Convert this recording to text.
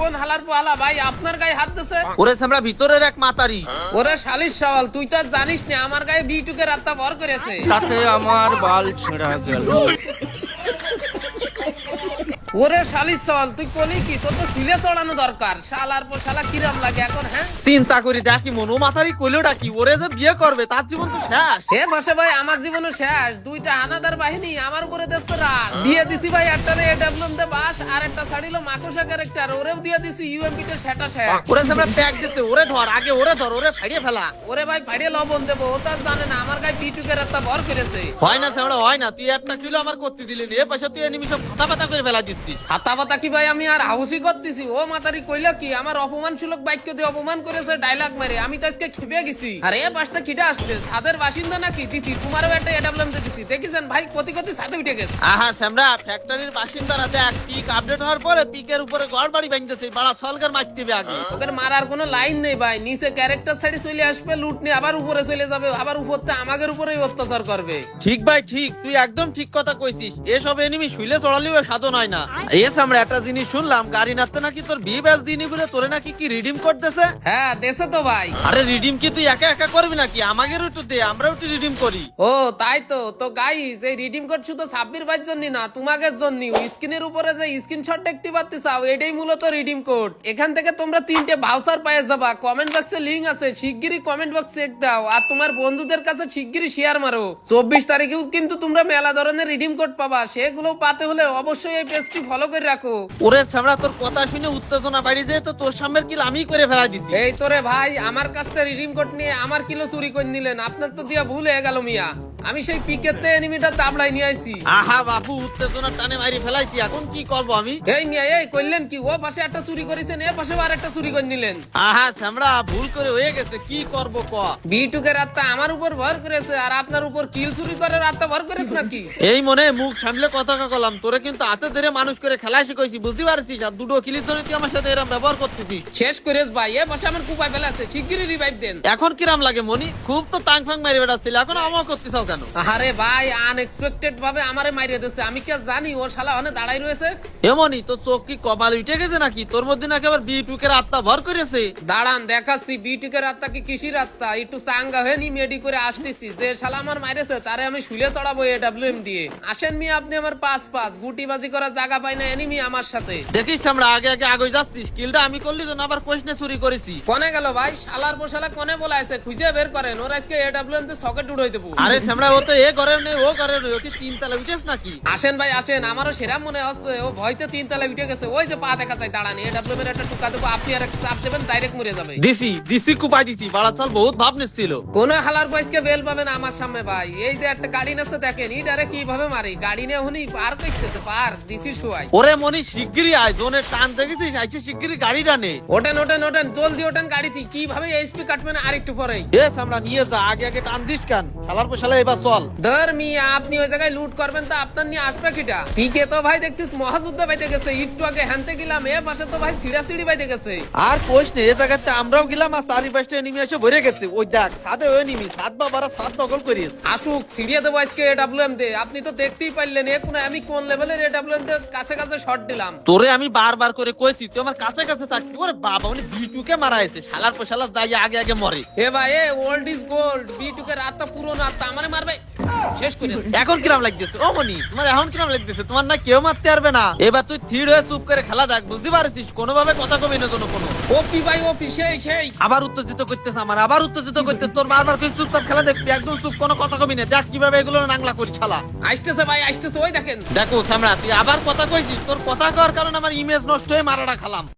কোন হালার পোহালা ভাই আপনার গায়ে হাত দিছে? ওরে আমরা ভিতরের এক মাতারি। ওরে শালিশ সওয়াল, তুই তো আর জানিস না আমার গায়ে বিটুকে রাত্তা ভর করেছে। তাতে আমার বাল ছেঁড়া গেল। ওরে শালিশ সওয়াল, তুই কলি কি? তোর তো সিলে চড়ানো দরকার। শালার পর শালা কিরাম লাগে এখন। হ্যাঁ চিন্তা করি দেখি মনো মাতারি কইলোটা কি, ওরে যে বিয়ে করবে তার জীবন তো শেষ। হে বসে ভাই, আমার জীবনও শেষ। দুইটা হানাদার বাহিনী আমার উপরে দেশে রাগ দিয়ে দিছি ভাই। একটারে এডব্লিউএম দে বাস, আর একটা ছাড়িলো মাকড়সা ক্যারেক্টার, ওরেও দিয়ে দিছি ইউএমপি তে সেটা শেষ। ওরে আমরা প্যাক দিতে, ওরে ধর আগে, ওরে ধর, ওরে ফাড়িয়ে ফেলা। ওরে ভাই ফাড়িয়ে লবণ দেবো, ও তো আর জানে না আমার গায়ে বিটুকে রাত্তা ভর করেছে। হয় না সেমরা হয় না, তুই একটা কিলো আমার করতে দিলি না, এ পয়সা তুই এনিমি সব ফাটা ফাটা করে ফেলা দিচ্ছিস। হাতা পাতা কি ভাই আমি আর হাউসি করতেছি? ও মাতারি কইলা কি আমার অপমানসূলক বাক্য দিয়ে অপমান করেছে ডায়লগ মেরে, আমি তো আজকে খেপে গেছি। আরে এ পাশটা কিটা আসছে? ছাদের বাসিন্দা নাকি? দিছি তোমারও একটা এডব্লিউএম দিয়ে দিছি, দেখেছেন ভাই কতি কতি ছাদে উঠে গেছে। আহা সেমরা ফ্যাক্টরির বাসিন্দারা দেখ পিক আপডেট হওয়ার পরে পিকের উপরে ঘর বাড়ি ভাঙতেছে, বাড়া সলগার মারতে হবে আগে। ওদের মারার কোনো লাইন নেই ভাই, নিচে ক্যারেক্টার সাইডে চলে আসবে, লুট নিয়ে আবার উপরে চলে যাবে, আবার উপরতে আমাদের উপরেই অত্যাচার করবে। ঠিক ভাই ঠিক, তুই একদম ঠিক কথা কইছিস। এসব এনিমি শুইলে চড়ালেও সাধন হয় না। এস আমরা একটা জিনিস শুনলাম, গাড়ি নাতে নাকি তোর বি ব্যাচ দিনি বলে তোরে নাকি কি রিডিম করতেছে। হ্যাঁ দেশে তো ভাই। আরে রিডিম কি তুই একা একা করবি নাকি? আমাদেরও একটু দে, আমরাও একটু রিডিম করি। ও তাই তো। তো গাইস এই রিডিম কোড শুধু 26 ভাইয়ের জন্য না, তোমাদের জন্য। স্ক্রিনের উপরে যে স্ক্রিনশট দেখতে পাচ্ছ এটাই মূলত রিডিম কোড। এখান থেকে তোমরা 3টে ভাউচার পেয়ে যাবা। কমেন্ট বক্সে লিংক আছে, শিগগিরই কমেন্ট বক্সে চেক দাও আর তোমার বন্ধুদের কাছে শিগগিরই শেয়ার মারো। 24 তারিখেও কিন্তু তোমরা মেলা ধরনের রিডিম কোড পাবা, সেগুলো পাতে হলে অবশ্যই এই পেজটি ফলো করে রাখো। ওরে সামরা তোর কথা শুনে উত্তেজনা বাড়ি যায় তো তোর সামনের কিল আমি করে ফেলা দিছি। এই তোরে ভাই আমার কাছ থেকে রিডিম কোড নিয়ে আমার কিলো চুরি করে নিলেন, আপনার তো দিয়া ভুল হয়ে গেল মিয়া। আমি সেই পিকেতে এনিমিটা তাবলাই নিয়ে আইছি। আহা বাবু উত্তেজনা টানে মারি ফেলাইছি, এখন কি করব আমি? এই মিয়া এই কইলেন কি? ও পাশে একটা চুরি করেছেন, এ পাশে আর একটা চুরি করে নিলেন। আহা সামরা ভুল করে হয়ে গেছে, কি করব ক? বিটুকের আত্মা আমার উপর ভর করেছে আর আপনার উপর কিল চুরি করার আত্মা ভর করেছে নাকি? এই মনে মুখ সামলে কথা কলাম, তোরে কিন্তু হাতে ধরে মানুষ করে খেলা শিখাইছি, বুঝতে পারছিস? আর দুটো কিলির জন্য তুই আমার সাথে এরকম ব্যবহার করতেছিস। শেষ করেছ ভাই, এ পাশে আমার কুপায় ফেলাছে, শিগগিরই রিভাইভ দেন। এখন কিরাম লাগে মনি? খুব তো টাং ফাং মারি বেড়াচ্ছিল, এখন আমা করতেছাও কেন? আরে ভাই আনএক্সপেক্টেড ভাবে আমারে মারিয়ে দিয়েছে, আমি কি আর জানি ও শালা ওখানে দাঁড়াই রয়েছে। এমনই তো চোখ কি কপাল উঠে গেছে নাকি? তোর মধ্যে নাকি আবার বিটুকের আত্মা ভর করেছে। দাঁড়ান দেখাচ্ছি বিটুকের আত্মা কি কিসির আত্মা। একটু চাঙ্গা হয়ে নি মেডি করে আসতেছি, যে শালা আমার মাইরেছে তারে আমি শুলে চড়াবো এডব্লিউএম দিয়ে। আসেন মি আপনি আমার 5-5 গুটিবাজি করার জায়গা পাই না এনিমি আমার সাথে। দেখিস আমরা আগে আগে আগে যাচ্ছিস, কিলটা আমি করলি তো না আবার কোশনে চুরি করেছি। কোনে গেল ভাই? শালার পোশালা কোনে বলাইছে, খুঁজে বের করেন। ওর আজকে এডব্লিউএম তে সকেট উড়াই দেবো। আরে সামরা ও তো এ করে নেই ও করে নেই, ওকে 3 তলা উঠেছ নাকি? আসেন ভাই আসেন, আমারও সেরা মনে হচ্ছে ও ভয়তে 3 তলায় উঠে গেছে। ওই যে পা দেখা যায়, দাঁড়ান এডব্লিউএম এর একটা টুকা দেবো, আপনি আর একটা চাপ দেবেন, ডাইরেক্ট মরে যাবে। দিছি কুপাই দিছি, বাড়া চাল বহুত ভাব নিচ্ছিল। কোন হালার বয়সকে বেল পাবেন আমার সামনে ভাই? এই যে একটা গাড়ি নাচতে দেখেন, ইডারে কিভাবে মারি। গাড়ি নিয়ে হুনি পার করতেছে, পার দিছি শুয়াই। ওরে মনি শিগগিরই আয়, জোনে টান দেখেছিস আইছে, শিগগিরই গাড়িটা নে। ওঠেন ওঠেন ওঠেন, জলদি ওঠেন গাড়িতে। কিভাবে এইচপি কাটবেন আর একটু পরেই। এস আমরা নিয়ে যা, আগে আগে টান দিস কেন? শালার পোশালা এবার চল। ধর মিয়া আপনি ওই জায়গায় লুট করবেন তো আপনার নিয়ে আসবে কিটা? পিকে তো ভাই দেখতিস মহাযুদ্ধ বাইতে গেছে, একটু আগে হানতে গেলাম, এ পাশে তো ভাই সিঁড়ি বাইতে গেছে। আর কোশ নেই, এ জায়গাতে আমরাও গেলাম আর চারিপাশটা এনিমি এসে ভরে গেছে। ওই দেখ সাদে ওই এনিমি, সাত বাবারা সাত দখল করিস। আসুক সিঁড়িয়ে দেবো আজকে এডব্লিউএম দে। আপনি তো দেখতেই পারলেন এখন আমি কোন লেভেলের এডব্লিউএম দে কাছে কাছে শট দিলাম। তোরে আমি বারবার করে কইছি তুই আমার কাছে কাছে থাকবি। ওরে বাবা উনি বিটুকে মারা হয়েছে, শালার পোশালা যাই আগে আগে মরে। এ ভাই এ ওল্ড ইজ গোল্ড, বিটুকে রাতটা পুরনো আত্মা আমারে মারবে, শেষ করে দিছে। এখন কিরাম লাগতেছে ও মনি? তোমার এখন কিরাম লাগতেছে? তোমার না কেউ মারতে পারবে না। এবার তুই থির হয়ে চুপ করে খেলা দেখ, বুঝতে পারছিস? কোনোভাবে কথা কবি না কোনো। ওপি ভাই ওপি, সেই আবার উত্তেজিত করতেছে আমার, আবার উত্তেজিত করতে। তোর বারবার করে চুপচাপ খেলা দেখবি, একদম চুপ, কোনো কথা কবি না। দেখ কিভাবে এগুলো নাংলা করি শালা। আসতেছে ভাই আসতেছে, ওই দেখেন। দেখো সামরা তুই আবার কথা কইছিস, তোর কথা কওয়ার কারণে আমার ইমেজ নষ্ট হয়ে মারাটা খালাম।